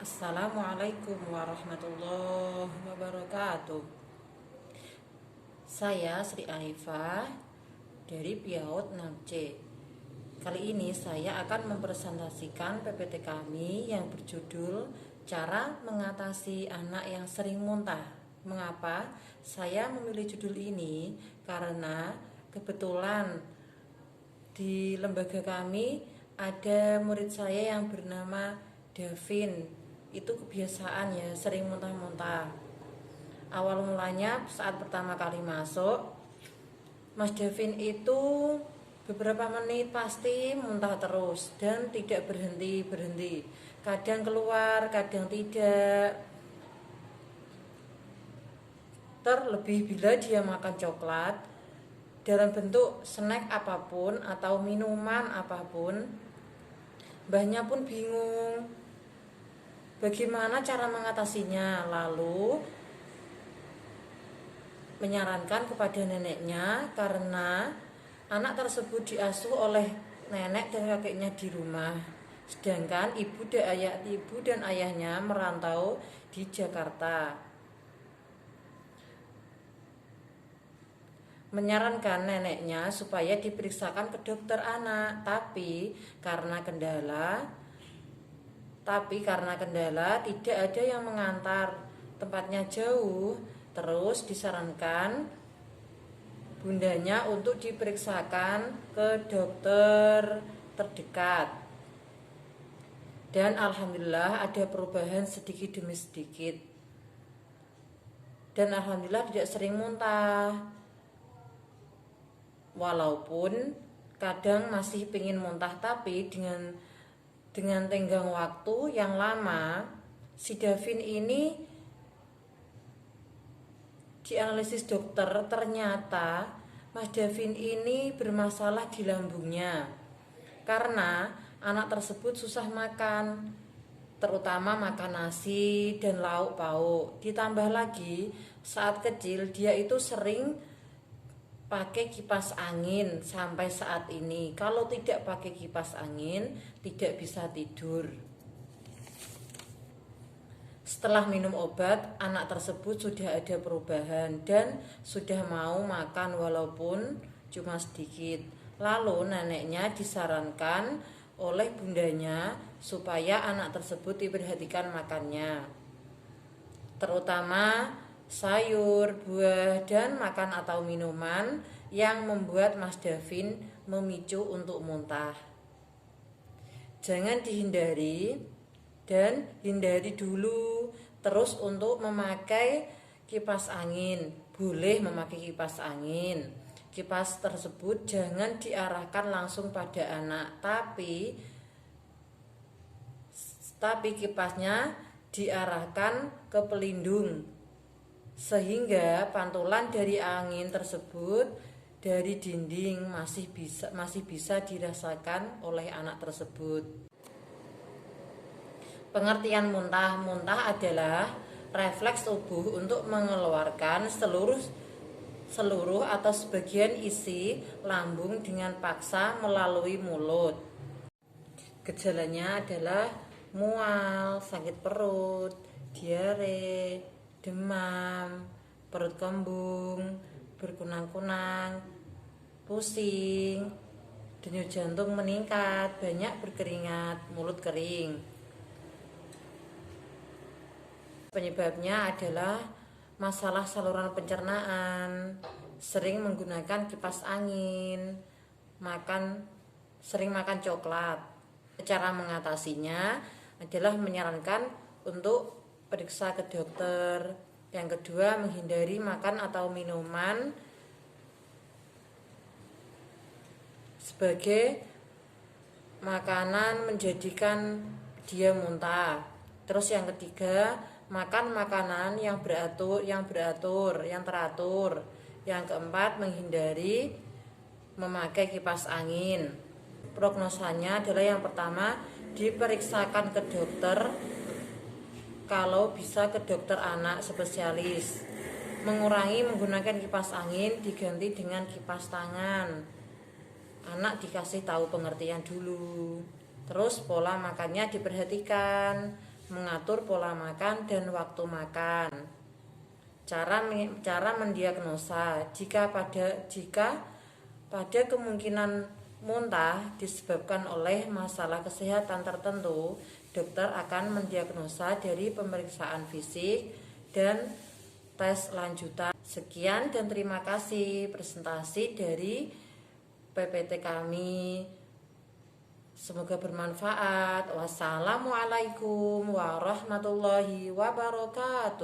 Assalamualaikum warahmatullahi wabarakatuh. Saya Sri Arifah dari Piaut Nangce. Kali ini saya akan mempresentasikan PPT kami yang berjudul Cara Mengatasi Anak yang Sering Muntah. Mengapa saya memilih judul ini? Karena kebetulan di lembaga kami ada murid saya yang bernama Davin. Itu kebiasaan ya, sering muntah-muntah. Awal mulanya saat pertama kali masuk, Mas Davin itu beberapa menit pasti muntah terus dan tidak berhenti-berhenti. Kadang keluar, kadang tidak. Terlebih bila dia makan coklat dalam bentuk snack apapun atau minuman apapun, mbahnya pun bingung bagaimana cara mengatasinya. Lalu menyarankan kepada neneknya karena anak tersebut diasuh oleh nenek dan kakeknya di rumah, sedangkan ibu dan ayahnya merantau di Jakarta. Menyarankan neneknya supaya diperiksakan ke dokter anak, tapi karena kendala tidak ada yang mengantar, tempatnya jauh. Terus disarankan bundanya untuk diperiksakan ke dokter terdekat. Dan alhamdulillah ada perubahan sedikit demi sedikit. Dan alhamdulillah tidak sering muntah. Walaupun kadang masih pengen muntah, tapi dengan tenggang waktu yang lama, si Davin ini dianalisis dokter, ternyata Mas Davin ini bermasalah di lambungnya karena anak tersebut susah makan, terutama makan nasi dan lauk pauk. Ditambah lagi saat kecil dia itu sering pakai kipas angin sampai saat ini. Kalau tidak pakai kipas angin tidak bisa tidur. Setelah minum obat, anak tersebut sudah ada perubahan dan sudah mau makan walaupun cuma sedikit. Lalu neneknya disarankan oleh bundanya supaya anak tersebut diperhatikan makannya, terutama sayur, buah, dan makan atau minuman yang membuat Mas Davin memicu untuk muntah. Jangan dihindari dan hindari dulu. Terus untuk memakai kipas angin, boleh memakai kipas angin. Kipas tersebut jangan diarahkan langsung pada anak, tapi kipasnya diarahkan ke pelindung sehingga pantulan dari angin tersebut dari dinding masih bisa dirasakan oleh anak tersebut. Pengertian muntah. Muntah adalah refleks tubuh untuk mengeluarkan seluruh atau sebagian isi lambung dengan paksa melalui mulut. Gejalanya adalah mual, sakit perut, diare, demam, perut kembung, berkunang-kunang, pusing, denyut jantung meningkat, banyak berkeringat, mulut kering. Penyebabnya adalah masalah saluran pencernaan, sering menggunakan kipas angin, sering makan coklat. Cara mengatasinya adalah menyarankan untuk periksa ke dokter. Yang kedua, menghindari makan atau minuman sebagai makanan menjadikan dia muntah. Terus yang ketiga, makan makanan yang teratur. Yang keempat, menghindari memakai kipas angin. Prognosanya adalah yang pertama, diperiksakan ke dokter, kalau bisa ke dokter anak spesialis. Mengurangi menggunakan kipas angin, diganti dengan kipas tangan. Anak dikasih tahu pengertian dulu. Terus pola makannya diperhatikan, mengatur pola makan dan waktu makan. Cara mendiagnosa jika pada kemungkinan muntah disebabkan oleh masalah kesehatan tertentu, dokter akan mendiagnosa dari pemeriksaan fisik dan tes lanjutan. Sekian dan terima kasih presentasi dari PPT kami. Semoga bermanfaat. Wassalamualaikum warahmatullahi wabarakatuh.